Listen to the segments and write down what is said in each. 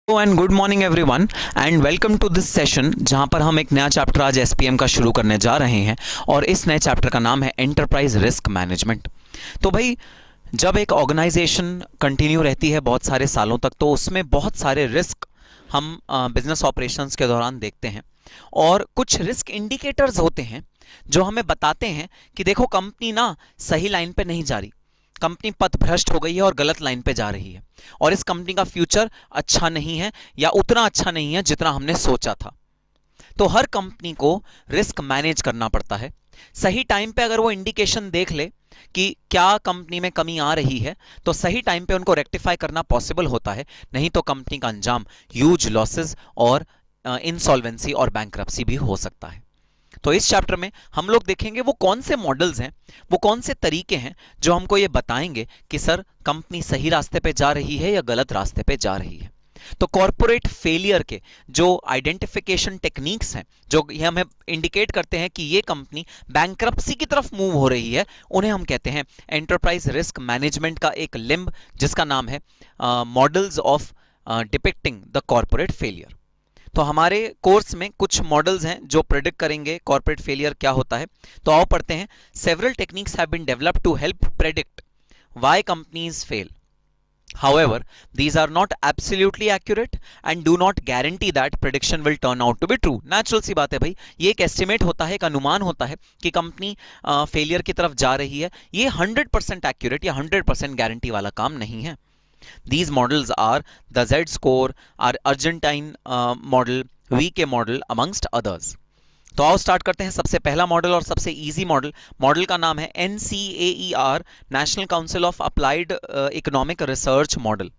And good morning everyone and welcome to this session जहां पर हम एक नया चैप्टर आज एसपीएम का शुरू करने जा रहे हैं और इस नए चैप्टर का नाम है एंटरप्राइज रिस्क मैनेजमेंट। तो भाई, जब एक ऑर्गेनाइजेशन कंटिन्यू रहती है बहुत सारे सालों तक तो उसमें बहुत सारे रिस्क हम बिजनेस ऑपरेशंस के दौरान देखते हैं और कुछ रिस्क इंडिकेटर्स होते हैं जो हमें बताते हैं कि देखो कंपनी ना सही लाइन पे नहीं जा रही, कंपनी पथ भ्रष्ट हो गई है और गलत लाइन पे जा रही है और इस कंपनी का फ्यूचर अच्छा नहीं है या उतना अच्छा नहीं है जितना हमने सोचा था। तो हर कंपनी को रिस्क मैनेज करना पड़ता है। सही टाइम पे अगर वो इंडिकेशन देख ले कि क्या कंपनी में कमी आ रही है तो सही टाइम पे उनको रेक्टिफाई करना पॉसिबल होता है, नहीं तो कंपनी का अंजाम ह्यूज लॉसेस और इंसॉल्वेंसी और बैंक्रप्सी भी हो सकता है। तो इस चैप्टर में हम लोग देखेंगे वो कौन से मॉडल्स हैं, वो कौन से तरीके हैं जो हमको ये बताएंगे कि सर कंपनी सही रास्ते पे जा रही है या गलत रास्ते पे जा रही है। तो कॉर्पोरेट फेलियर के जो आइडेंटिफिकेशन टेक्निक्स हैं जो ये हमें इंडिकेट करते हैं कि ये कंपनी बैंक्रप्सी की तरफ मूव हो रही है, उन्हें हम कहते हैं एंटरप्राइज रिस्क मैनेजमेंट का एक लिम्ब जिसका नाम है models of depicting the corporate failure. तो हमारे कोर्स में कुछ मॉडल्स हैं जो प्रेडिक्ट करेंगे कॉर्पोरेट फेलियर क्या होता है। तो आओ पढ़ते हैं। Several techniques have been developed to help predict why companies fail. However, these are not absolutely accurate and do not guarantee that prediction will turn out to be true. Natural सी बात है भाई, ये एक एस्टिमेट होता है, एक अनुमान होता है कि कंपनी फेलियर की तरफ जा रही है। ये 100% एक्यूरेट या 100% गारंटी वाला काम नहीं है। These models are the Z-score, our Argentine model, VK model amongst others. तो आओ स्टार्ट करते हैं। सबसे पहला मॉडल और सबसे इजी मॉडल का नाम है NCAER, national council of applied economic research model.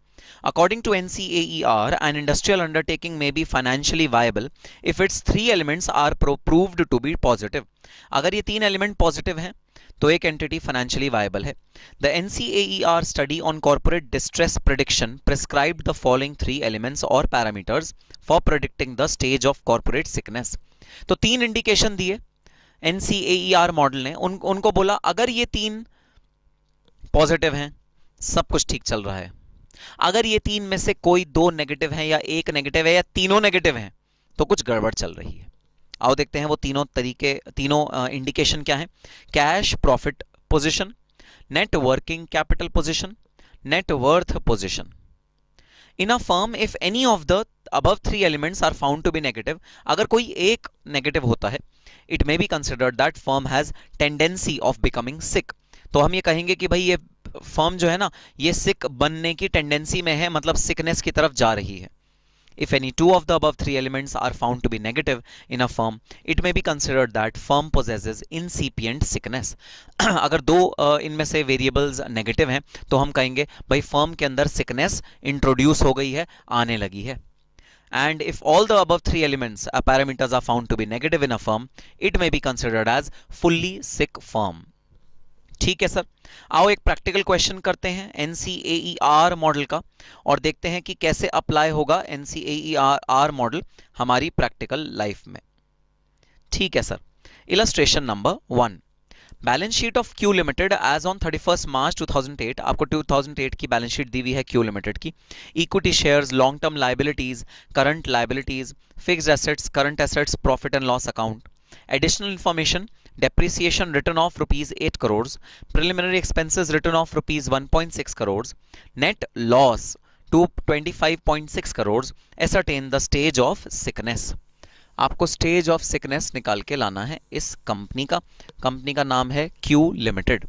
According to NCAER, an industrial undertaking may be financially viable if its three elements are proved to be positive. अगर ये तीन एलिमेंट पॉजिटिव हैं तो एक entity financially viable है। The NCAER study on corporate distress prediction prescribed the following three elements और parameters for predicting the stage of corporate sickness. तो तीन इंडिकेशन दिए NCAER मॉडल ने, उनको बोला अगर ये तीन पॉजिटिव हैं सब कुछ ठीक चल रहा है, अगर ये तीन में से कोई दो नेगेटिव है या एक नेगेटिव है या तीनों नेगेटिव हैं तो कुछ गड़बड़ चल रही है। आओ देखते हैं वो तीनों इंडिकेशन क्या है। Cash profit position, net working capital position, net worth position. In a firm if any of the above three elements are found to be negative, अगर कोई एक नेगेटिव होता है, it may be considered that firm has tendency of becoming sick। तो हम ये कहेंगे कि भाई ये फर्म जो है ना ये सिक बनने की टेंडेंसी में है, मतलब सिकनेस की तरफ जा रही है। If any two of the above three elements are found to be negative in a firm, it may be considered that firm possesses incipient sickness। अगर दो इनमें से वेरिएबल्स नेगेटिव हैं तो हम कहेंगे भाई फर्म के अंदर सिकनेस इंट्रोड्यूस हो गई है, आने लगी है। And if all the above three elements parameters are found to be negative in a firm, it may be considered as fully sick firm। ठीक है सर, आओ एक प्रैक्टिकल क्वेश्चन करते हैं NCAER मॉडल का और देखते हैं कि कैसे अप्लाई होगा NCAER मॉडल हमारी प्रैक्टिकल लाइफ में। ठीक है sir, illustration number 1। Balance sheet of Q limited as on 31 March 2008। आपको 2008 की बैलेंस शीट दी हुई है क्यू लिमिटेड की। Equity shares, long term liabilities, current liabilities, fixed assets, current assets, profit and loss account. Additional information, depreciation written off rupees 8 crores, preliminary expenses written off rupees 1.6 crores, net loss to 25.6 crores, ascertain the stage of sickness। आपको stage of sickness निकाल के लाना है इस company का नाम है Q limited.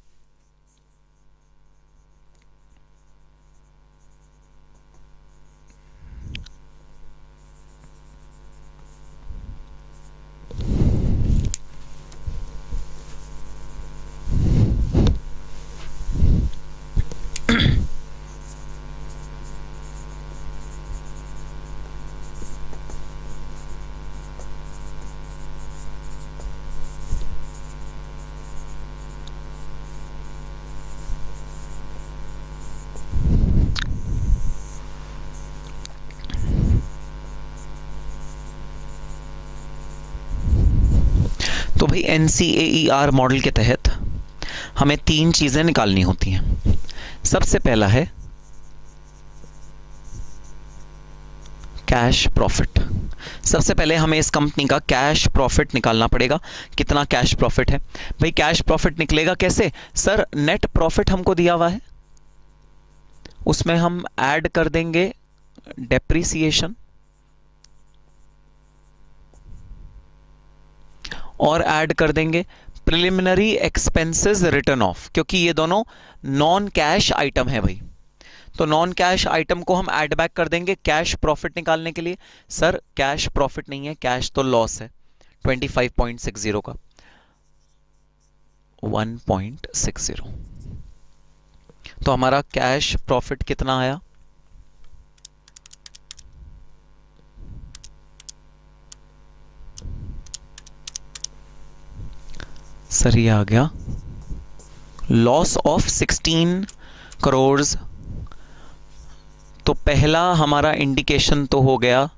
तो भाई NCAER मॉडल के तहत हमें तीन चीजें निकालनी होती हैं। सबसे पहला है कैश प्रॉफिट। सबसे पहले हमें इस कंपनी का कैश प्रॉफिट निकालना पड़ेगा। कितना कैश प्रॉफिट है भाई? कैश प्रॉफिट निकलेगा कैसे सर? नेट प्रॉफिट हमको दिया हुआ है, उसमें हम ऐड कर देंगे डेप्रिसिएशन और ऐड कर देंगे प्रिलिमिनरी एक्सपेंसेस रिटर्न ऑफ, क्योंकि ये दोनों नॉन कैश आइटम है भाई। तो नॉन कैश आइटम को हम ऐड बैक कर देंगे कैश प्रॉफिट निकालने के लिए। सर कैश प्रॉफिट नहीं है, कैश तो लॉस है 25.60 का 1.60। तो हमारा कैश प्रॉफिट कितना आया? सर ये आ गया लॉस ऑफ 16 करोड़। तो पहला हमारा इंडिकेशन तो हो गया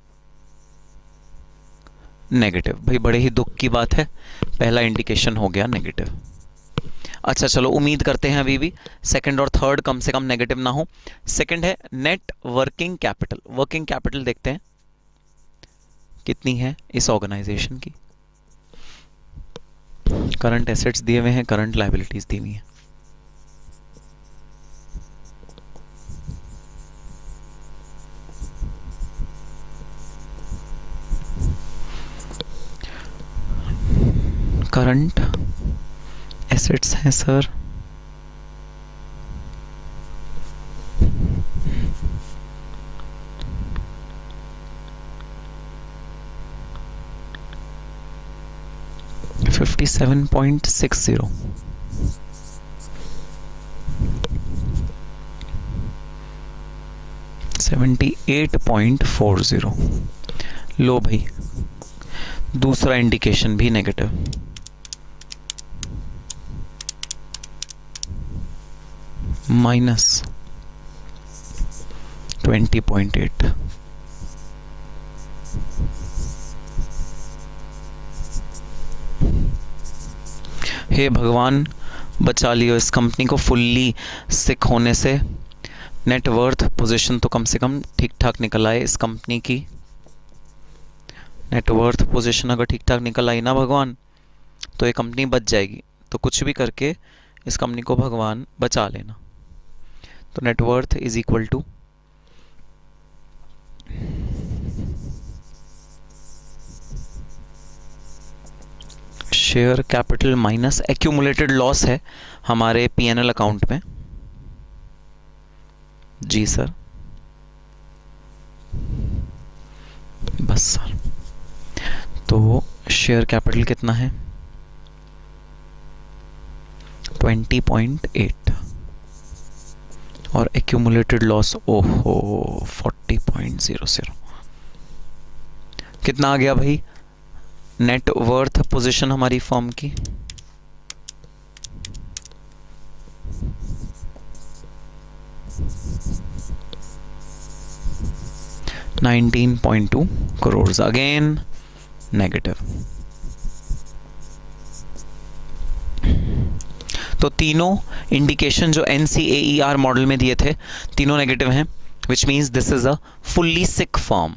नेगेटिव। भाई बड़े ही दुख की बात है, पहला इंडिकेशन हो गया नेगेटिव। अच्छा चलो, उम्मीद करते हैं अभी भी सेकंड और थर्ड कम से कम नेगेटिव ना हो। सेकंड है net working capital. Working capital देखते हैं कितनी है इस ऑर्गेनाइजेशन की। करंट एसेट्स दिए हुए हैं, करंट लायबिलिटीज दी हुई हैं। करंट एसेट्स हैं सर 57.60, 78.40। लो भाई दूसरा इंडिकेशन भी नेगेटिव। -20.8। हे भगवान बचा लियो इस कंपनी को फुल्ली सिक होने से। नेटवर्थ पोजीशन तो कम से कम ठीक ठाक निकल आए इस कंपनी की। नेटवर्थ पोजीशन अगर ठीक ठाक निकल आई ना भगवान, तो ये कंपनी बच जाएगी। तो कुछ भी करके इस कंपनी को भगवान बचा लेना। तो net worth is equal to share capital minus accumulated loss है हमारे पीएनएल अकाउंट में। जी सर, बस सर। तो शेयर कैपिटल कितना है? 20.8 और एक्यूमुलेटेड लॉस ओहो 40.00। कितना आ गया भाई नेट वर्थ पोजीशन हमारी फर्म की? $19.2 करोड़, अगेन नेगेटिव। तो तीनों इंडिकेशन जो NCAER मॉडल में दिए थे तीनों नेगेटिव हैं, which means this is a fully sick firm.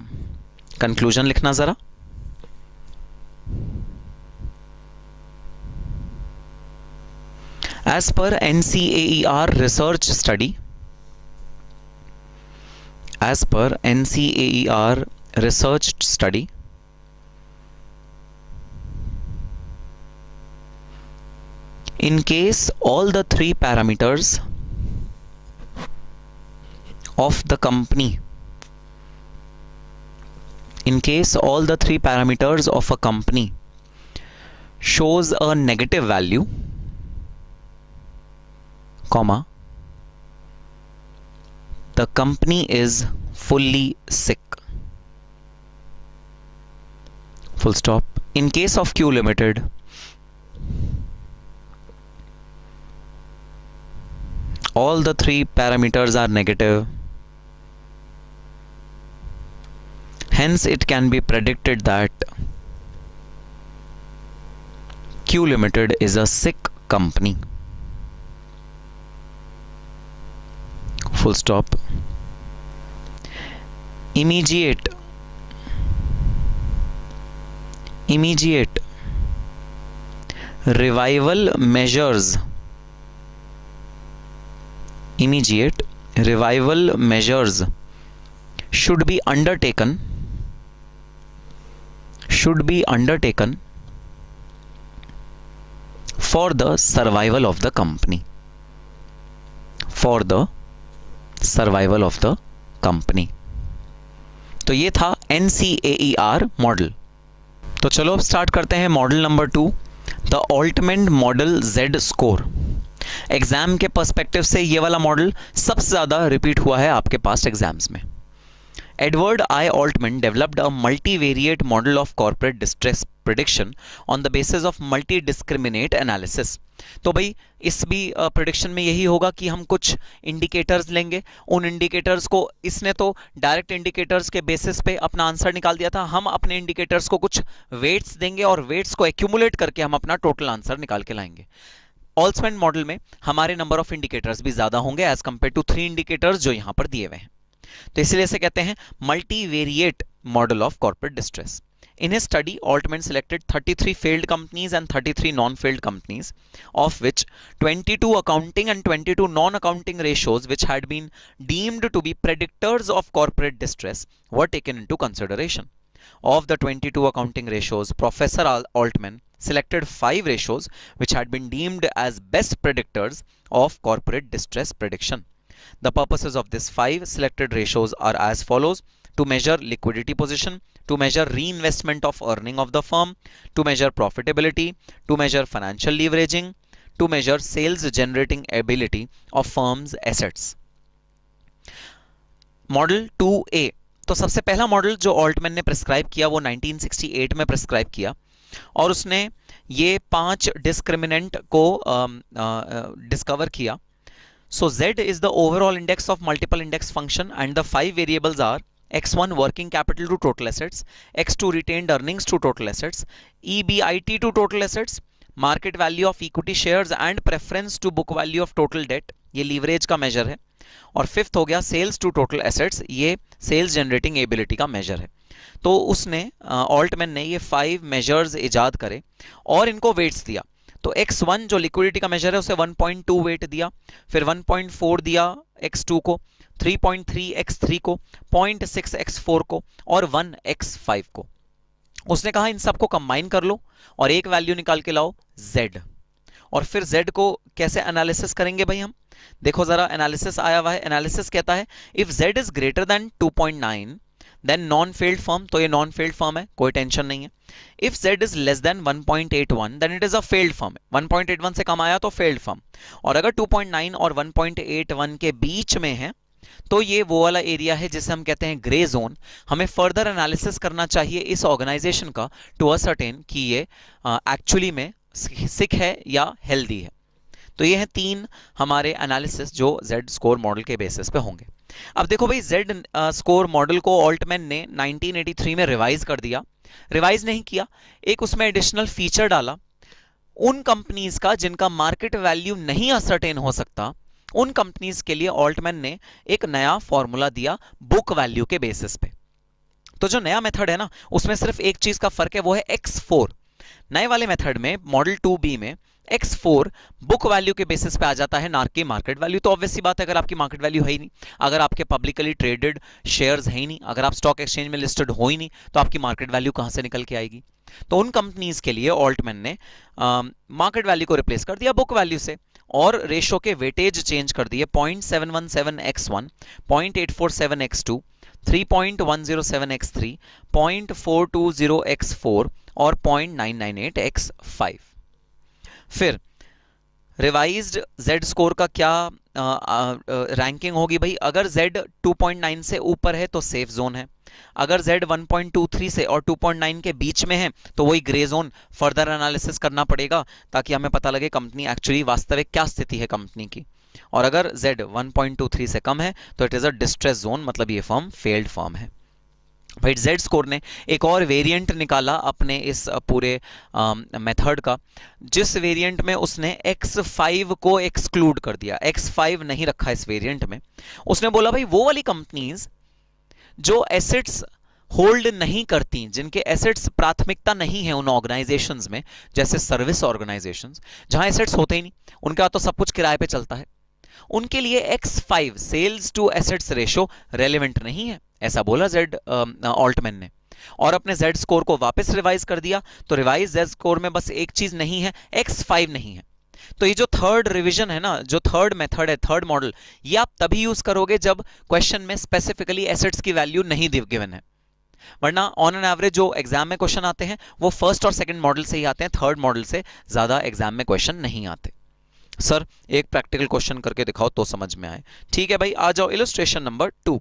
Conclusion लिखना जरा। As per NCAER research study, as per NCAER research study, in case all the three parameters of the company, in case all the three parameters of a company shows a negative value, comma, the company is fully sick, full stop. In case of Q Limited, all the three parameters are negative, hence it can be predicted that Q Limited is a sick company, full stop. Immediate immediate revival measures should be undertaken for the survival of the company. तो ये था NCAER model. तो चलो अब start करते हैं model number 2, the Altman model Z score. Exam के perspective से ये वाला मॉडल सबसे ज़्यादा रिपीट हुआ है आपके पास्ट एग्जाम्स में। Edward I. Altman developed a multivariate model of corporate distress prediction on the basis of multi-discriminate analysis। तो भाई इस भी प्रिडिक्शन में यही होगा कि हम कुछ इंडिकेटर्स लेंगे, उन इंडिकेटर्स को, इसने तो डायरेक्ट इंडिकेटर्स के बेसिस पे अपना आंसर निकाल दिया था, हम अपने इंडिकेटर्स को कुछ वेट्स देंगे और वेट्स को एक्यूमुलेट करके हम अपना टोटल आंसर निकाल के लाएंगे। ऑल्टमैन मॉडल में हमारे नंबर ऑफ इंडिकेटर्स भी ज्यादा होंगे एज कंपेयर टू 3 इंडिकेटर्स जो यहां पर दिए हुए हैं, तो इसलिए इसे कहते हैं multivariate model of corporate distress. In his study, Altman selected 33 failed companies and 33 non-failed companies, of which 22 accounting and 22 non-accounting ratios which had been deemed to be predictors of corporate distress were taken into consideration. Of the 22 accounting ratios, Professor Altman selected 5 ratios which had been deemed as best predictors of corporate distress prediction. The purposes of these 5 selected ratios are as follows: to measure liquidity position, to measure reinvestment of earning of the firm, to measure profitability, to measure financial leveraging, to measure sales generating ability of firm's assets. Model 2A, तो सबसे पहला model जो Altman ने prescribe किया वो 1968 में prescribe किया और उसने ये 5 डिस्क्रिमिनेंट को डिस्कवर किया। So Z is the overall index of multiple index function and the 5 variables are x1 working capital to total assets, x2 retained earnings to total assets, EBIT to total assets, market value of equity shares and preference to book value of total debt, ये leverage का major है, और fifth हो गया sales to total assets, ये sales generating ability का major है। तो उसने ऑल्टमैन ने ये 5 मेजर्स इजाद करे और इनको वेट्स दिया। तो x1 जो लिक्विडिटी का मेजर है उसे 1.2 वेट दिया, फिर 1.4 दिया x2 को, 3.3 x3 को, 0.6 x4 को और 1 x5 को। उसने कहा इन सबको कंबाइन कर लो और एक वैल्यू निकाल के लाओ z, और फिर z को कैसे एनालिसिस करेंगे भाई हम, देखो जरा एनालिसिस आया हुआ है। एनालिसिस कहता है if z is greater than 2.9 then non failed firm, तो ये नॉन फेल्ड फर्म है, कोई टेंशन नहीं है। If z is less than 1.81 then it is a failed firm, 1.81 से कम आया तो फेल्ड फर्म, और अगर 2.9 और 1.81 के बीच में है तो ये वो वाला एरिया है जिसे हम कहते हैं ग्रे जोन। हमें फर्दर एनालिसिस करना चाहिए इस ऑर्गेनाइजेशन का टू असर्टेन कि ये एक्चुअली में सिक है या हेल्दी है। तो ये हैं 3 हमारे एनालिसिस जो Z स्कोर मॉडल के बेसिस पे होंगे। अब देखो भाई Z स्कोर मॉडल को ऑल्टमैन ने 1983 में रिवाइज कर दिया, रिवाइज नहीं किया, एक उसमें एडिशनल फीचर डाला, उन कंपनीज का जिनका मार्केट वैल्यू नहीं असर्टेन हो सकता उन कंपनीज के लिए ऑल्टमैन ने एक नया फॉर्मूला दिया बुक वैल्यू के बेसिस पे। तो जो नया मेथड है ना उसमें सिर्फ एक चीज का फर्क है, वो है x4। नए वाले मेथड में मॉडल 2B में x4 बुक वैल्यू के बेसिस पे आ जाता है, ना कि मार्केट वैल्यू। तो ऑब्वियस सी बात है, अगर आपकी मार्केट वैल्यू है ही नहीं, अगर आपके पब्लिकली ट्रेडेड शेयर्स है ही नहीं, अगर आप स्टॉक एक्सचेंज में लिस्टेड हो ही नहीं, तो आपकी मार्केट वैल्यू कहां से निकल के आएगी। तो उन कंपनीज के लिए ऑल्टमैन ने मार्केट वैल्यू को रिप्लेस कर दिया बुक वैल्यू से और रेशो के वेटेज चेंज कर दिए 0.717 x1, 0.847 x2, 3.107 x3, 0.420 x4 और 0.998 x5। फिर रिवाइज्ड Z स्कोर का क्या रैंकिंग होगी भाई, अगर Z 2.9 से ऊपर है तो सेफ जोन है, अगर Z 1.23 से और 2.9 के बीच में है तो वही ग्रे जोन। फर्दर एनालिसिस करना पड़ेगा ताकि हमें पता लगे कंपनी एक्चुअली वास्तविक क्या स्थिति है कंपनी की, और अगर Z 1.23 से कम है तो it is a distress zone, मतलब ये फर्म फेल्ड फर्म है। भाई Z स्कोर ने एक और वेरिएंट निकाला अपने इस पूरे मेथड का, जिस वेरिएंट में उसने x5 को एक्सक्लूड कर दिया, x5 नहीं रखा इस वेरिएंट में। उसने बोला भाई वो वाली कंपनीज जो एसेट्स होल्ड नहीं करती, जिनके एसेट्स प्राथमिकता नहीं है उन ऑर्गेनाइजेशंस में, जैसे सर्विस ऑर्गेनाइजेशंस जहां एसेट्स होते ही नहीं, उनका तो सब कुछ किराए पे चलता है, उनके लिए X5 sales to assets ratio relevant नहीं है, ऐसा बोला जेड ऑल्टमैन ने, और अपने जेड स्कोर को वापस रिवाइज कर दिया। तो रिवाइज जेड स्कोर में बस एक चीज नहीं है, X5 नहीं है। तो ये जो थर्ड रिवीजन है ना, जो थर्ड मेथड है, थर्ड मॉडल, ये आप तभी यूज करोगे जब क्वेश्चन में स्पेसिफिकली एसेट्स की वैल्यू नहीं गिवन है, वरना ऑन एन एवरेज जो एग्जाम में क्वेश्चन आते हैं वो फर्स्ट और सेकंड मॉडल से ही आते हैं, थर्ड मॉडल से ज्यादा एग्जाम में क्वेश्चन नहीं आते। सर एक प्रैक्टिकल क्वेश्चन करके दिखाओ तो समझ में आए। ठीक है भाई, आ जाओ illustration number 2।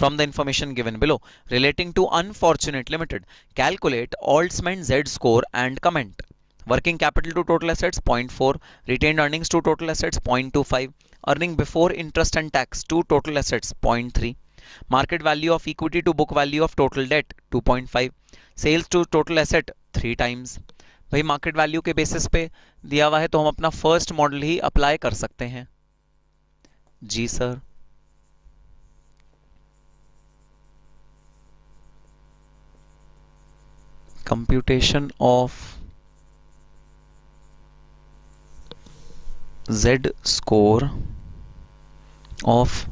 From the information given below relating to Unfortunate Limited, calculate Altman Z score and comment. Working capital to total assets 0.4, retained earnings to total assets 0.25, earning before interest and tax to total assets 0.3, market value of equity to book value of total debt 2.5, sales to total asset 3 times। भाई market value के basis पे दिया हुआ है तो हम अपना first model ही apply कर सकते हैं। जी sir, computation of Z score of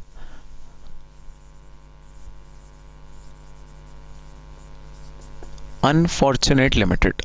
unfortunate limited.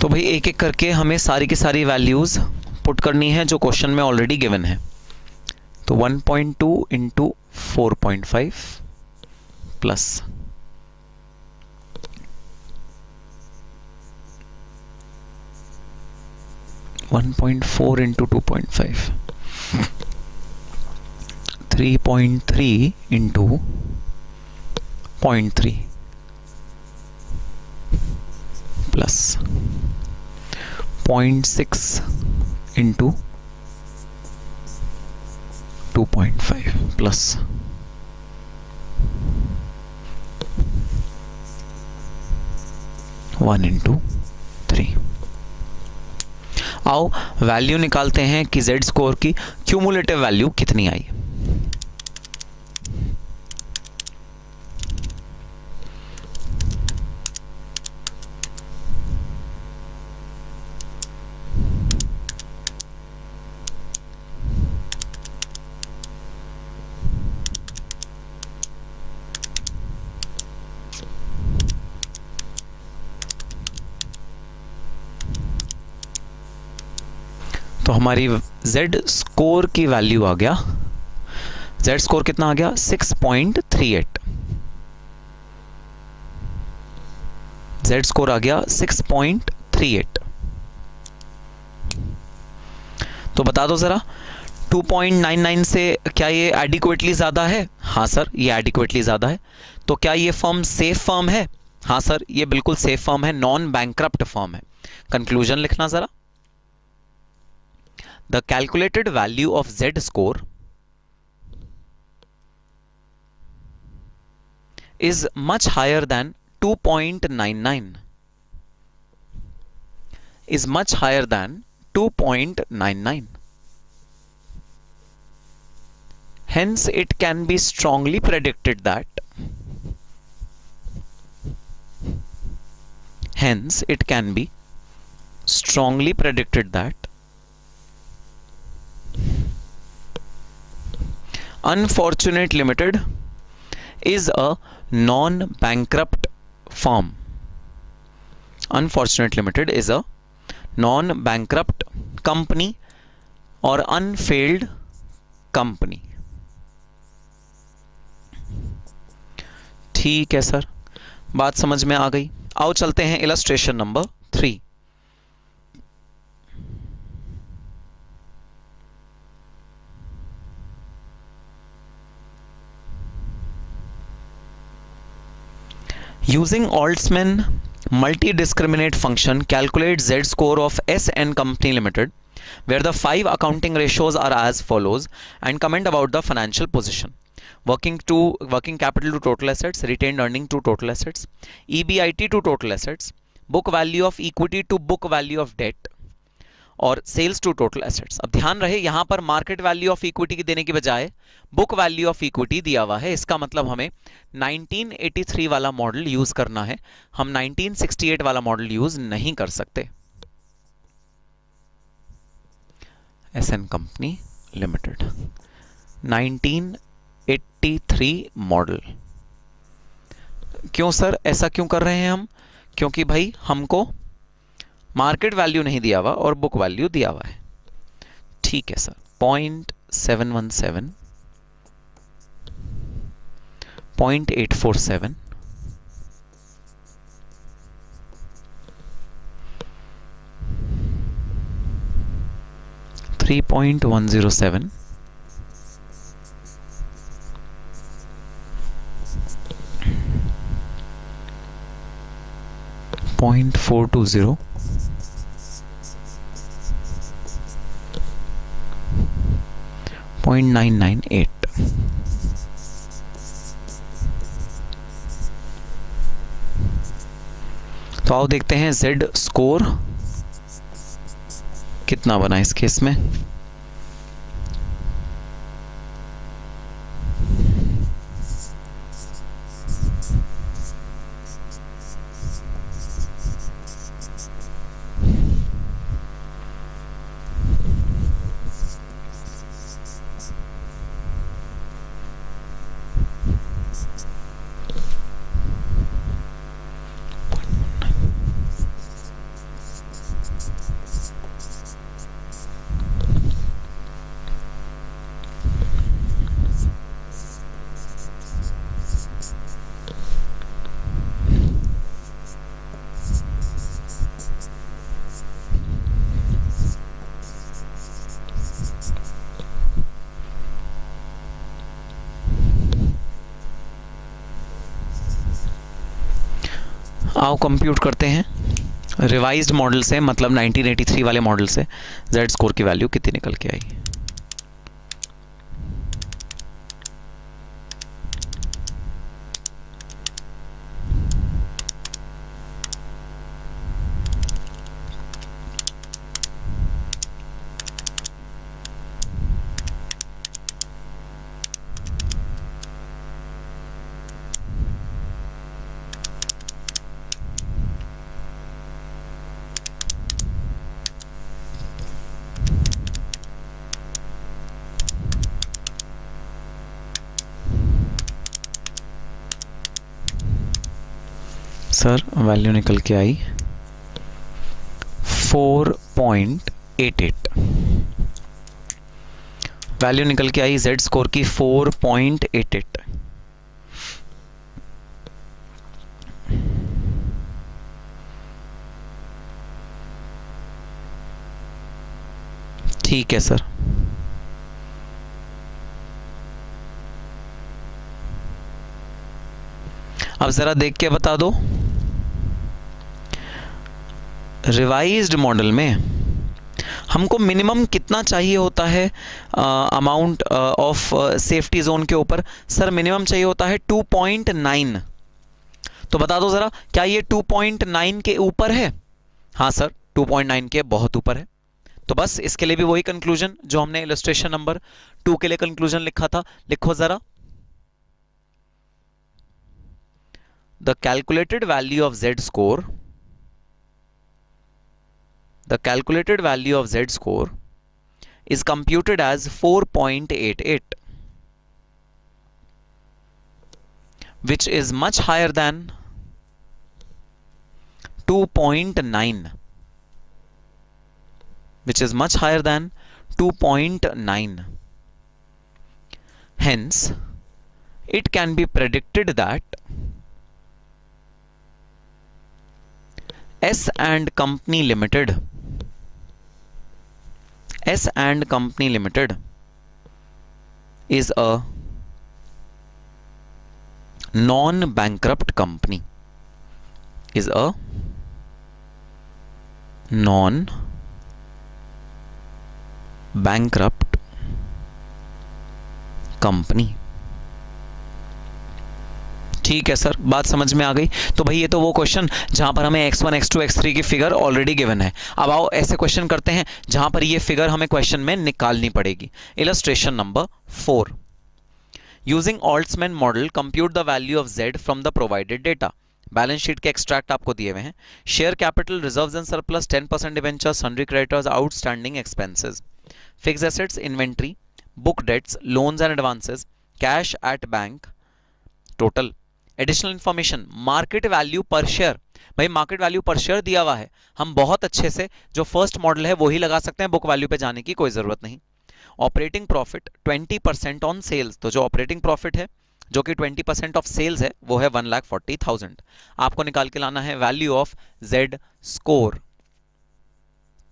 तो भाई एक एक करके हमें सारी की सारी वैल्यूज पुट करनी है जो क्वेश्चन में ऑलरेडी गिवन है। तो 1.2 into 4.5 plus 1.4 into 2.5, 3.3 into 0.3 plus 0.6 into 2.5 plus 1 into 3। आओ वैल्यू निकालते हैं कि जेड स्कोर की क्यूमुलेटिव वैल्यू कितनी आई। तो हमारी Z स्कोर की वैल्यू आ गया, Z स्कोर कितना आ गया 6.38, Z स्कोर आ गया 6.38। तो बता दो जरा 2.99 से क्या ये एडिक्वेटली ज्यादा है? हाँ सर ये एडिक्वेटली ज्यादा है। तो क्या ये फर्म सेफ फर्म है? हाँ सर ये बिल्कुल सेफ फर्म है, नॉन बैंकरप्ट फर्म है। कंक्लूजन लिखना जरा, the calculated value of Z score is much higher than 2.99, is much higher than 2.99, hence it can be strongly predicted that, hence it can be strongly predicted that Unfortunate Limited is a non-bankrupt firm. Unfortunate Limited is a non-bankrupt company or unfailed company. ठीक है sir, बात समझ में आ गई। आओ चलते हैं illustration number 3। Using Altman multi-discriminate function, calculate Z score of SN Company Limited, where the 5 accounting ratios are as follows, and comment about the financial position. Working capital to total assets, retained earning to total assets, EBIT to total assets, book value of equity to book value of debt, और sales to total assets. अब ध्यान रहे यहां पर market value of equity की देने की बजाय बुक वैल्यू ऑफ इक्विटी दिया हुआ है. इसका मतलब हमें 1983 वाला मॉडल यूज करना है, हम 1968 वाला मॉडल यूज नहीं कर सकते. SN company limited 1983 model. क्यों सर, ऐसा क्यों कर रहे हैं हम? क्योंकि भाई हमको मार्केट वैल्यू नहीं दिया हुआ और बुक वैल्यू दिया हुआ है. ठीक है सर. 0.717, 0.847, 3.107, 0.420, 0.998. तो आओ देखते हैं Z स्कोर कितना बना इस केस में. आओ कंप्यूट करते हैं रिवाइज्ड मॉडल से, मतलब 1983 वाले मॉडल से Z स्कोर की वैल्यू कितनी निकल के आई. सर वैल्यू निकल के आई 4.88. वैल्यू निकल के आई Z स्कोर की 4.88. ठीक है सर. अब जरा देख के बता दो, रिवाइज्ड मॉडल में हमको मिनिमम कितना चाहिए होता है अमाउंट ऑफ सेफ्टी जोन के ऊपर? सर मिनिमम चाहिए होता है 2.9. तो बता दो जरा, क्या ये 2.9 के ऊपर है? हाँ सर 2.9 के बहुत ऊपर है. तो बस इसके लिए भी वही कंक्लूजन जो हमने इलस्ट्रेशन नंबर 2 के लिए कंक्लूजन लिखा था, लिखो जरा. The calculated value of Z score, the calculated value of Z score is computed as 4.88, which is much higher than 2.9, which is much higher than 2.9. Hence, it can be predicted that S and Company Limited is a non-bankrupt company. is a non bankrupt company. ठीक है sir, बात समझ में आ गई। तो भाई ये तो वो क्वेश्चन जहां पर हमें x1 x2 x3 की फिगर ऑलरेडी गिवन है। अब आओ ऐसे क्वेश्चन करते हैं जहां पर ये फिगर हमें क्वेश्चन में निकालनी पड़ेगी। Illustration number 4, using Altman model compute the value of z from the provided data. Balance sheet के एक्सट्रैक्ट आपको दिए हुए हैं। Share capital, reserves and surplus, 10% debenture, sundry creditors, outstanding expenses, fixed assets, inventory, book debts, loans and advances, cash at bank, total. Additional information, market value per share. भाई market value per share दिया हुआ है, हम बहुत अच्छे से जो first model है वही लगा सकते हैं, बुक वैल्यू पे जाने की कोई जरूरत नहीं। ऑपरेटिंग प्रॉफिट 20% ऑन सेल्स, तो जो ऑपरेटिंग प्रॉफिट है जो कि 20% ऑफ सेल्स है वो है 1,40,000। आपको निकाल के लाना है वैल्यू ऑफ जेड स्कोर।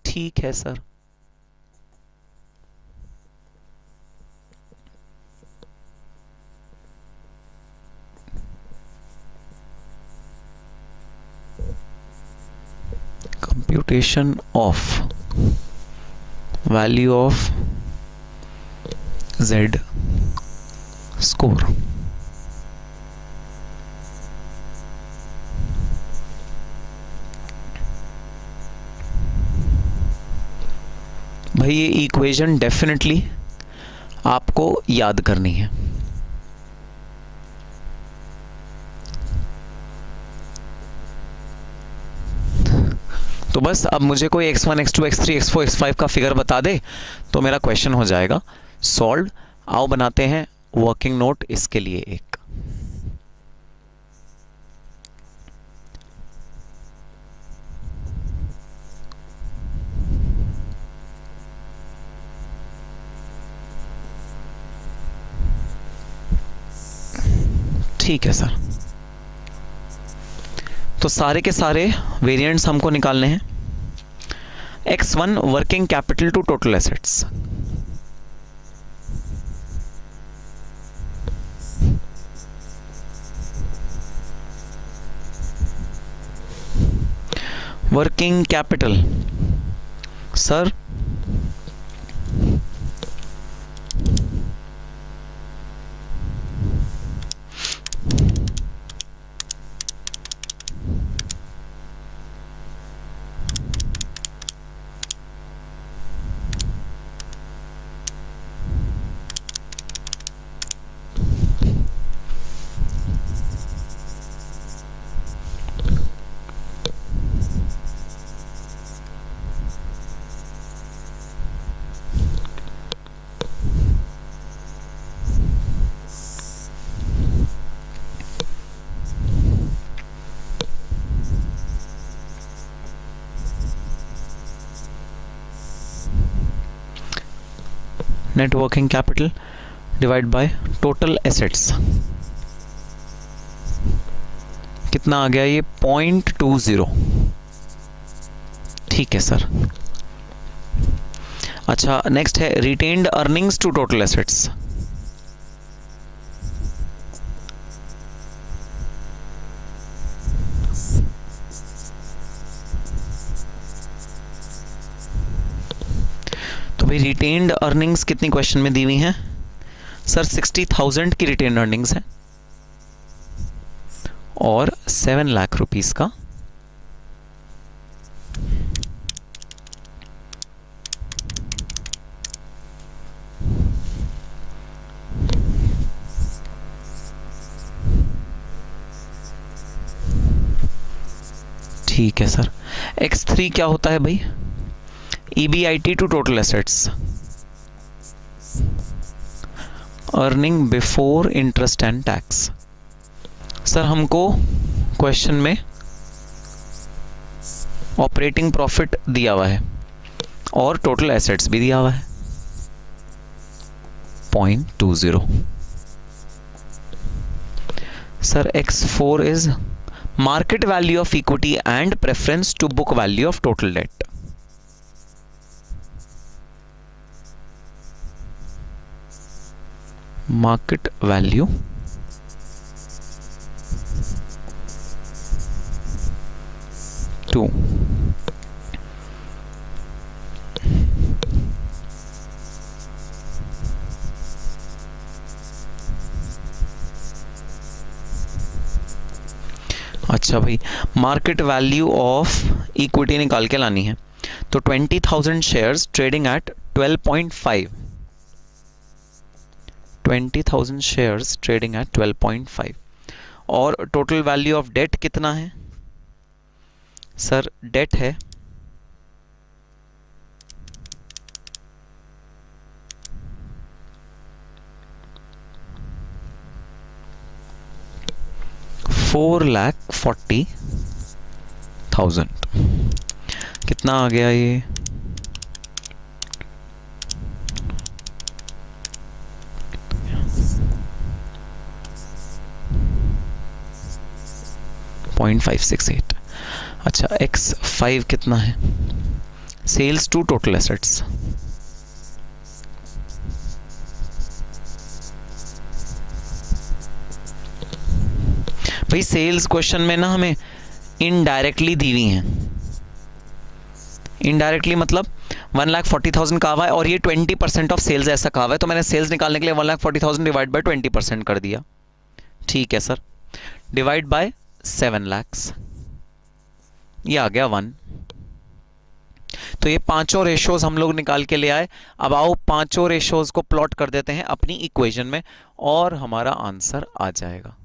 ठीक है sir, computation of value of Z score। भाई ये इक्वेशन डेफिनेटली आपको याद करनी है। तो बस अब मुझे कोई x1 x2 x3 x4 x5 का फिगर बता दे तो मेरा क्वेश्चन हो जाएगा सॉल्व। आओ बनाते हैं वर्किंग नोट इसके लिए एक। ठीक है सर, तो सारे के सारे वेरिएंट्स हमको निकालने हैं। x1 working capital to total assets, working capital sir net working capital divide by total assets, कितना आ गया ये 0.20। ठीक है सर। अच्छा नेक्स्ट है retained earnings to total assets, तो भाई रिटेन्ड अर्निंग्स कितनी क्वेश्चन में दी हुई हैं सर? 60,000 की रिटेन्ड अर्निंग्स है और 7 लाख रुपीस का ठीक है सर। x3 क्या होता है भाई? EBIT to total assets, earning before interest and tax. Sir हमको क्वेश्चन में ऑपरेटिंग प्रॉफिट दिया हुआ है और टोटल एसेट्स भी दिया हुआ है 0.20। Sir x4 is market value of equity and preference to book value of total debt. Market value 2। अच्छा भाई, मार्केट वैल्यू ऑफ इक्विटी निकाल के लानी है, तो 20,000 shares trading at 12.5, 20,000 shares trading at 12.5। और टोटल वैल्यू ऑफ डेट कितना है सर? डेट है 4,40,000। कितना आ गया ये? .568। अच्छा, X5 कितना है? Sales to total assets. भाई सेल्स क्वेश्चन में ना हमें इनडायरेक्टली दी हुई हैं। इनडायरेक्टली मतलब 1,40,000 कहा हुआ है और ये 20% ऑफ सेल्स ऐसा कहा हुआ है, तो मैंने सेल्स निकालने के लिए 1,40,000 डिवाइड बाय 20% कर दिया। ठीक है सर, डिवाइड बाय 7 lakhs, ये आ गया 1। तो ये पांचों रेशोज हम लोग निकाल के ले आए। अब आओ पांचों रेशोज को प्लॉट कर देते हैं अपनी इक्वेशन में और हमारा आंसर आ जाएगा।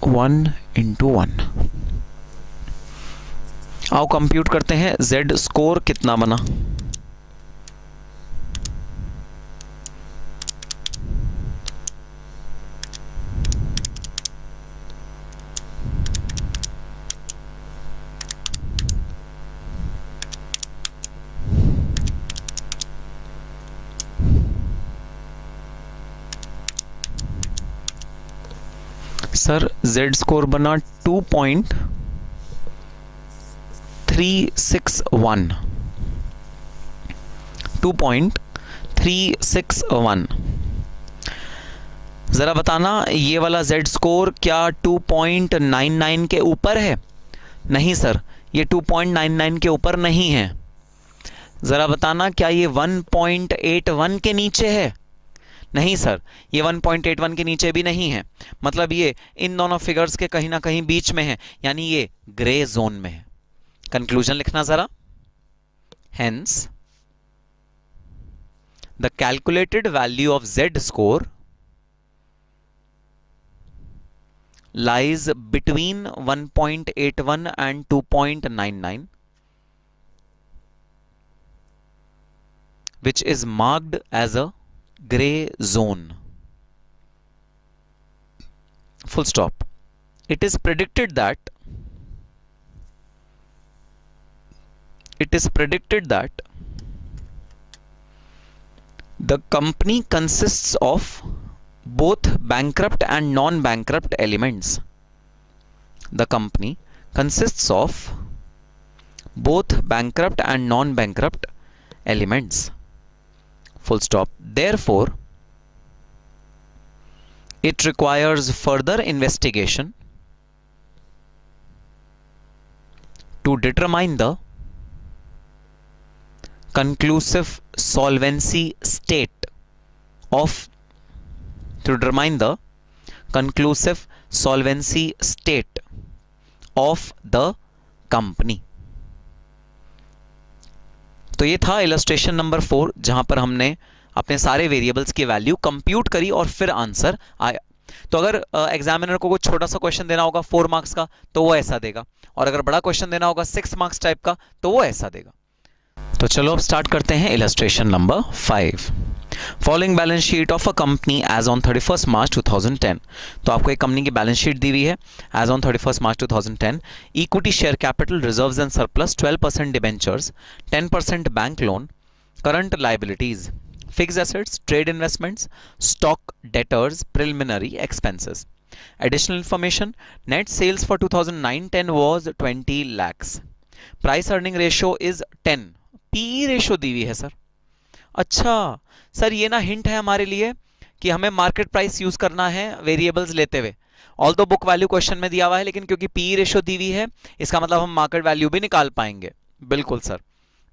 One into one. आओ कंप्यूट करते हैं। Z स्कोर कितना बना? सर Z स्कोर बना 2.361, 2.361। ज़रा बताना ये वाला Z स्कोर क्या 2.99 के ऊपर है? नहीं सर, ये 2.99 के ऊपर नहीं है। ज़रा बताना क्या ये 1.81 के नीचे है? नहीं सर, ये 1.81 के नीचे भी नहीं है। मतलब ये इन दोनों फिगर्स के कहीं ना कहीं बीच में है, यानी ये ग्रे जोन में है। कंक्लूजन लिखना जरा। Hence the calculated value of Z score lies between 1.81 and 2.99, which is marked as a gray zone. Full stop. It is predicted that the company consists of both bankrupt and non-bankrupt elements. The company consists of both bankrupt and non-bankrupt elements. Full stop. Therefore, it requires further investigation to determine the conclusive solvency state of the company. तो ये था illustration number 4, जहां पर हमने अपने सारे variables की value compute करी और फिर आंसर आया। तो अगर एग्जामिनर को कुछ छोटा सा क्वेश्चन देना होगा 4 मार्क्स का तो वो ऐसा देगा, और अगर बड़ा क्वेश्चन देना होगा 6 मार्क्स टाइप का तो वो ऐसा देगा। तो चलो अब स्टार्ट करते हैं illustration number 5। Following balance sheet of a company as on 31 March 2010। तो आपको एक कंपनी की बैलेंस शीट दी हुई है as on 31 March 2010। Equity share capital, reserves and surplus, 12% debentures, 10% bank loan, current liabilities, fixed assets, trade investments, stock debtors, preliminary expenses. Additional information, net sales for 2009-10 was 20 lakhs. Price earning ratio is 10. PE ratio दी हुई है sir. अच्छा sir, ये ना hint है हमारे लिए कि हमें मार्केट प्राइस यूज करना है वेरिएबल्स लेते हुए. ऑल दो बुक वैल्यू क्वेश्चन में दिया हुआ है, लेकिन क्योंकि पी रेशियो दी हुई है, इसका मतलब हम मार्केट वैल्यू भी निकाल पाएंगे. बिल्कुल sir.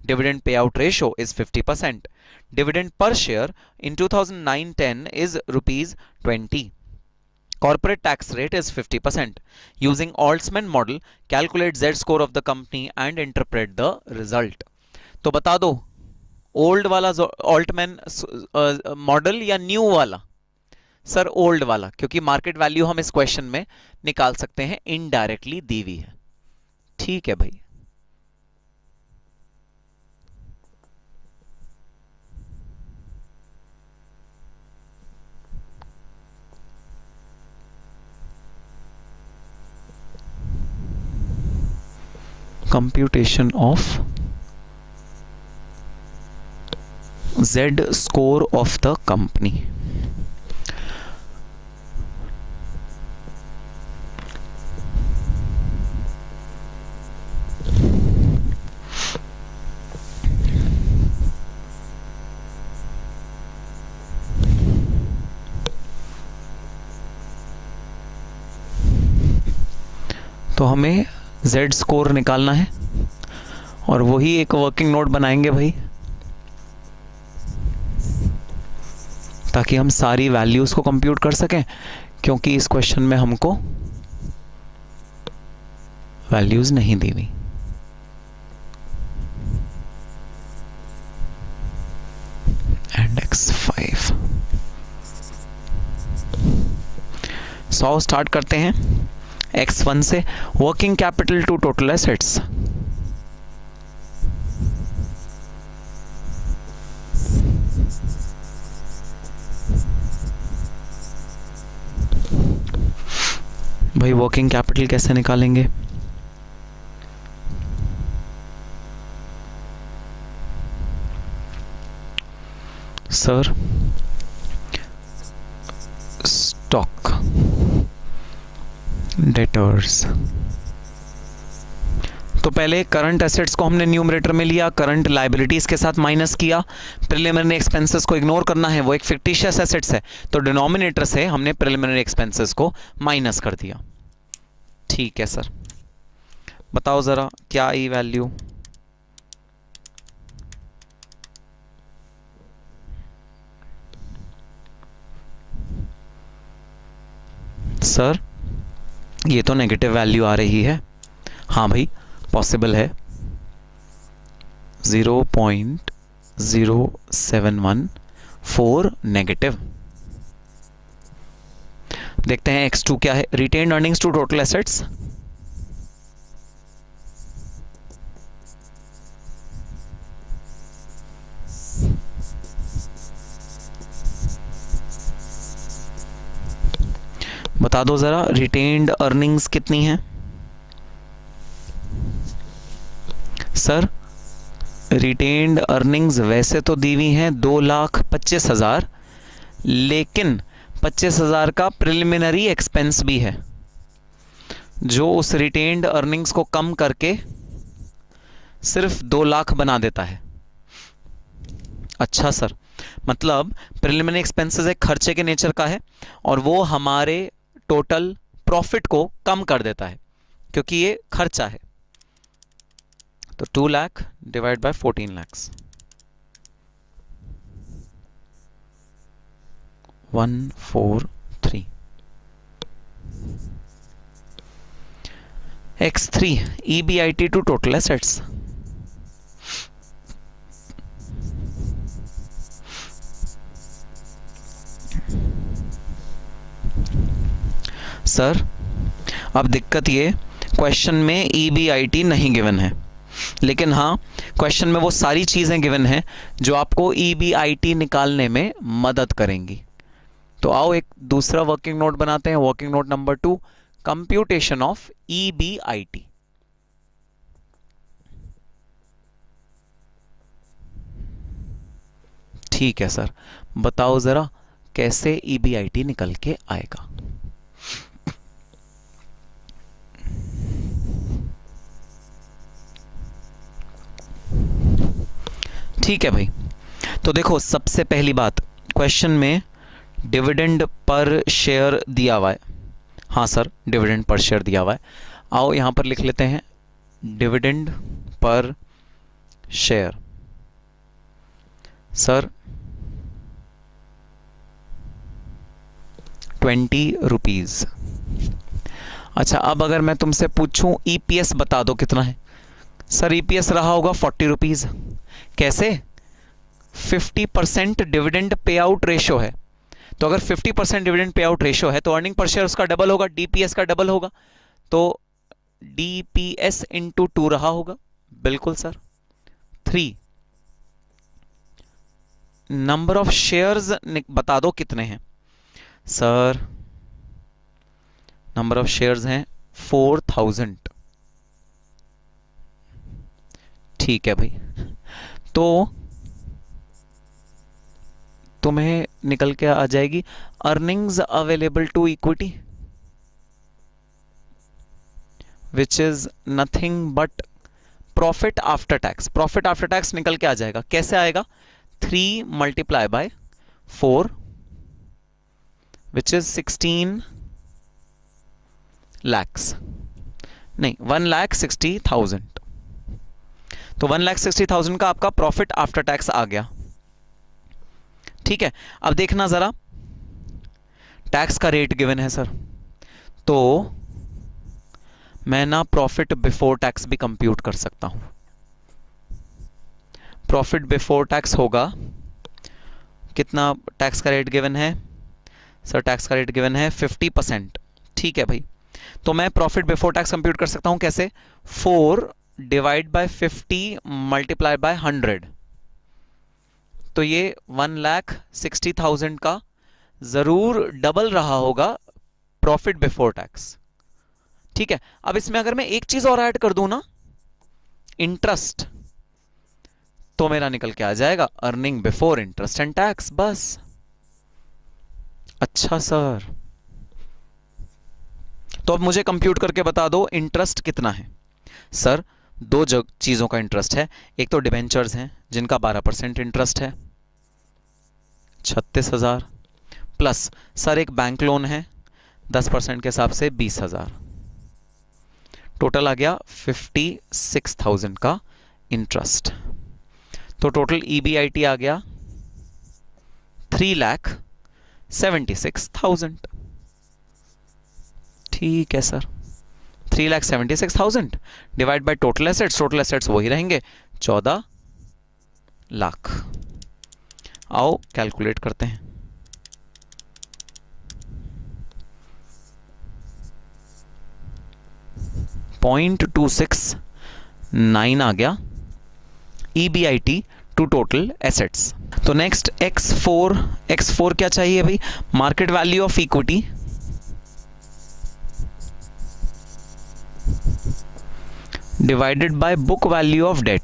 Dividend pay out ratio is 50%. Dividend per share in 2009-10 is rupees 20. Corporate tax rate is 50%. Using Altman model, calculate Z score of the company and interpret the result. तो बता दो, old वाला Altman model या new वाला? Sir old वाला, क्योंकि market value हम इस क्वेश्चन में निकाल सकते हैं, इनडायरेक्टली दी हुई है. ठीक है भाई. Computation of Z score of the company. तो हमें Z स्कोर निकालना है और वही एक वर्किंग नोट बनाएंगे भाई, ताकि हम सारी वैल्यूज को कंप्यूट कर सकें, क्योंकि इस क्वेश्चन में हमको वैल्यूज नहीं दी हुई. इंडेक्स 5. 100 स्टार्ट करते हैं X1 से. Working capital to total assets. भाई वर्किंग कैपिटल कैसे निकालेंगे? Sir stock debtors. तो पहले करंट एसेट्स को हमने न्यूमरेटर में लिया, करंट लायबिलिटीज के साथ माइनस किया, प्रिलिमिनरी एक्सपेंसेस को इग्नोर करना है, वो एक फिक्टिशियस एसेट्स है, तो डिनोमिनेटर से हमने प्रिलिमिनरी एक्सपेंसेस को माइनस कर दिया. ठीक है सर. बताओ जरा क्या आई वैल्यू? सर ये तो नेगेटिव वैल्यू आ रही है. हाँ भाई पॉसिबल है. 0.0714 नेगेटिव. देखते हैं X2 क्या है. Retained earnings to total assets. बता दो जरा रिटेन्ड अर्निंग्स कितनी है? सर रिटेन्ड अर्निंग्स वैसे तो दी हुई हैं 2,25,000, लेकिन 25,000 का प्रिलिमिनरी एक्सपेंस भी है, जो उस रिटेन्ड अर्निंग्स को कम करके सिर्फ 2 लाख बना देता है. अच्छा सर, मतलब प्रिलिमिनरी एक्सपेंसेस एक खर्चे के नेचर का है और वो हमारे टोटल प्रॉफिट को कम कर देता है, क्योंकि ये खर्चा है. तो 2 lakh divide by 14 lakhs. 143. X3 EBIT to total assets. Sir अब दिक्कत ये, क्वेश्चन में EBIT नहीं गिवन है, लेकिन हाँ क्वेश्चन में वो सारी चीज़ें गिवन हैं जो आपको EBIT निकालने में मदद करेंगी. तो आओ एक दूसरा वर्किंग नोट बनाते हैं. Working note number 2, computation of EBIT. ठीक है सर, बताओ ज़रा कैसे EBIT निकल के आएगा। ठीक है भाई, तो देखो सबसे पहली बात, क्वेश्चन में डिविडेंड पर शेयर दिया हुआ है। हाँ सर, डिविडेंड पर शेयर दिया हुआ है। आओ यहाँ पर लिख लेते हैं dividend per share. Sir 20 rupees. अच्छा, अब अगर मैं तुमसे पूछूं EPS बता दो कितना है। सर EPS रहा होगा 40 रुपीज़। कैसे? 50% डिविडेंड पे आउट रेशो है, तो अगर 50% डिविडेंड पे आउट रेशो है तो अर्निंग पर शेयर उसका डबल होगा, DPS का डबल होगा, तो DPS इंटू 2 रहा होगा। बिल्कुल सर। 3, नंबर ऑफ शेयर्स बता दो कितने हैं। सर नंबर ऑफ शेयर्स हैं 4000। ठीक है भाई, तो तुम्हें निकल के आ जाएगी earnings available to equity, which is nothing but profit after tax. Profit after tax निकल के आ जाएगा। कैसे आएगा? 3 multiply by 4 which is 16 lakhs, नहीं 1,60,000। तो 1,60,000 का आपका प्रॉफिट आफ्टर टैक्स आ गया। ठीक है, अब देखना जरा, टैक्स का रेट गिवन है सर, तो मैं ना प्रॉफिट बिफोर टैक्स भी कंप्यूट कर सकता हूं। प्रॉफिट बिफोर टैक्स होगा कितना? टैक्स का रेट गिवन है सर, टैक्स का रेट गिवन है 50%। ठीक है भाई, तो मैं प्रॉफिट बिफोर टैक्स कंप्यूट कर सकता हूं। कैसे? 4 डिवाइड बाय 50 मल्टीप्लाई बाय 100, तो ये 1,60,000 का जरूर डबल रहा होगा प्रॉफिट बिफोर टैक्स। ठीक है, अब इसमें अगर मैं एक चीज और ऐड कर दूं ना, इंटरेस्ट, तो मेरा निकल के आ जाएगा earning before interest and tax, बस। अच्छा सर, तो अब मुझे कंप्यूट करके बता दो इंटरेस्ट कितना है। सर दो चीजों का इंटरेस्ट है, एक तो डिबेंचर्स हैं जिनका 12% इंटरेस्ट है 36,000, प्लस सर एक बैंक लोन है 10% के हिसाब से 20,000, टोटल आ गया 56,000 का इंटरेस्ट। तो टोटल EBIT आ गया 3,76,000। ठीक है sir, 3,76,000 divide by total assets वही रहेंगे 14 लाख। आओ कैलकुलेट करते हैं। .269 आ गया EBIT टू टोटल एसेट्स। तो नेक्स्ट X4 क्या चाहिए भाई? Market value of equity divided by book value of debt.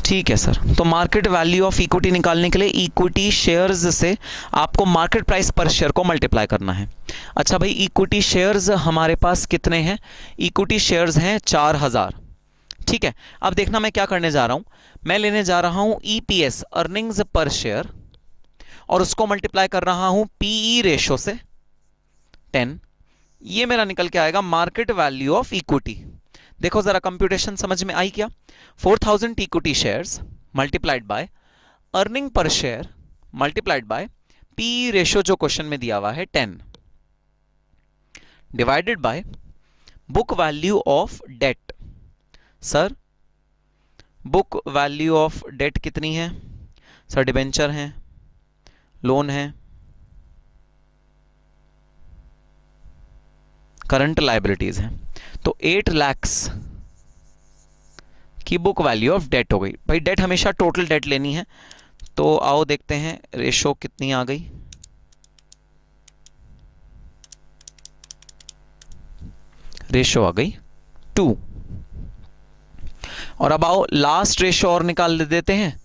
ठीक है सर, तो मार्केट वैल्यू ऑफ इक्विटी निकालने के लिए इक्विटी शेयर्स से आपको मार्केट प्राइस पर शेयर को मल्टीप्लाई करना है। अच्छा भाई, इक्विटी शेयर्स हमारे पास कितने हैं? इक्विटी शेयर्स हैं 4,000। ठीक है, अब देखना मैं क्या करने जा रहा हूं, मैं लेने जा रहा हूं EPS अर्निंग्स पर शेयर और उसको मल्टीप्लाई कर रहा हूं PE रेशो से 10। ये मेरा निकल के आएगा मार्केट वैल्यू ऑफ इक्विटी। देखो जरा कंप्यूटेशन समझ में आई क्या? 4,000 equity shares multiplied by earning per share multiplied by PE ratio जो क्वेश्चन में दिया हुआ है 10 divided by book value of debt. Sir book value of debt कितनी है? सर डिबेंचर है, लोन है, करंट लायबिलिटीज है, तो 8 lakhs की बुक वैल्यू ऑफ डेट हो गई। भाई डेट हमेशा टोटल डेट लेनी है, तो आओ देखते हैं रेशो कितनी आ गई। रेशो आ गई 2। और अब आओ लास्ट रेशियो और निकाल देते हैं,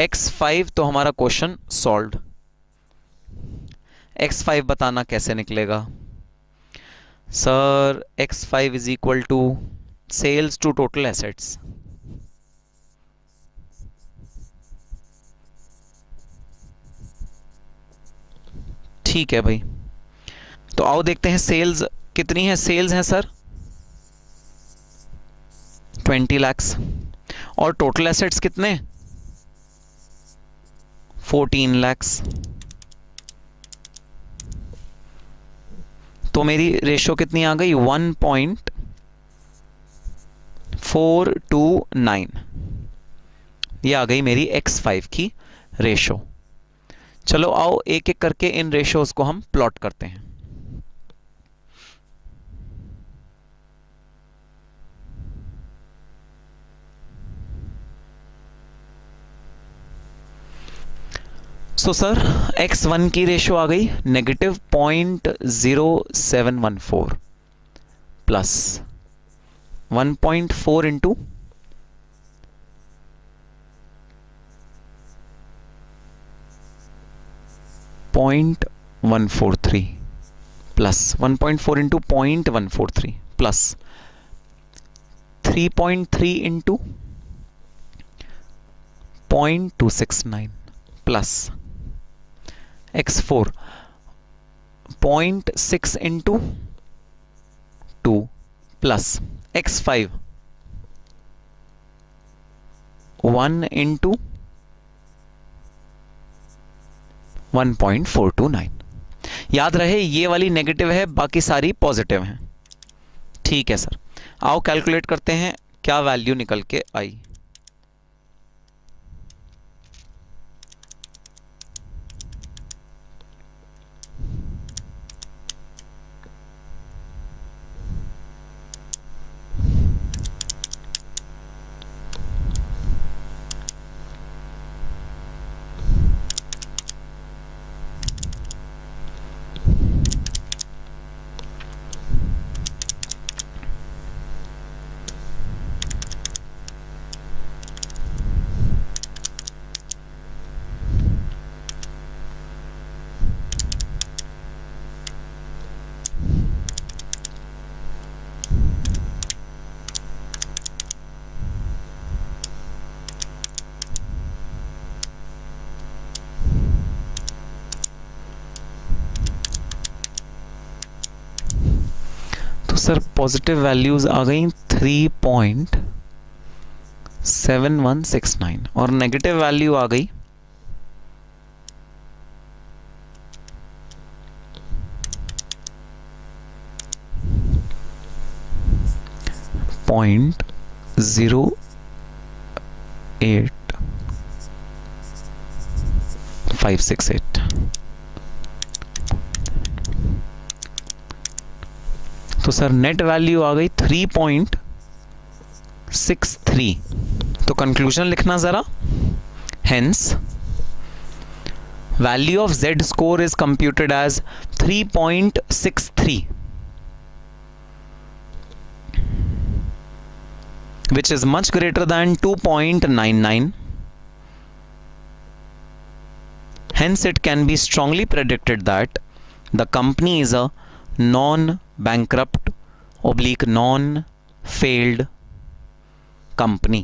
x5, तो हमारा क्वेश्चन सॉल्व्ड। x5 बताना कैसे निकलेगा sir? x5 is equal to sales to total assets. ठीक है भाई, तो आओ देखते हैं सेल्स कितनी है। सेल्स है सर 20 lakhs, और टोटल एसेट्स कितने? 14 lakhs। तो मेरी रेशो कितनी आ गई? 1.429। ये आ गई मेरी x5 की रेशो। चलो आओ एक एक करके इन रेशोज को हम प्लॉट करते हैं। सो सर x1 की रेशो आ गई -0.0714 plus 1.4 into 0.143 plus 1.4 into 0.143 plus 3.3 into 0.269 plus x4 0.6 into 2 plus x5 1 into 1.429। याद रहे ये वाली नेगेटिव है, बाकी सारी पॉजिटिव हैं। ठीक है सर, आओ कैलकुलेट करते हैं क्या वैल्यू निकल के आई। तो सर पॉजिटिव वैल्यूज आ गई 3.7169 और नेगेटिव वैल्यू आ गई 0.08568। तो सर नेट वैल्यू आ गई 3.63। तो कंक्लूजन लिखना जरा। Hence value of z score is computed as 3.63 which is much greater than 2.99. Hence it can be strongly predicted that the company is a non-bankrupt / non-failed company.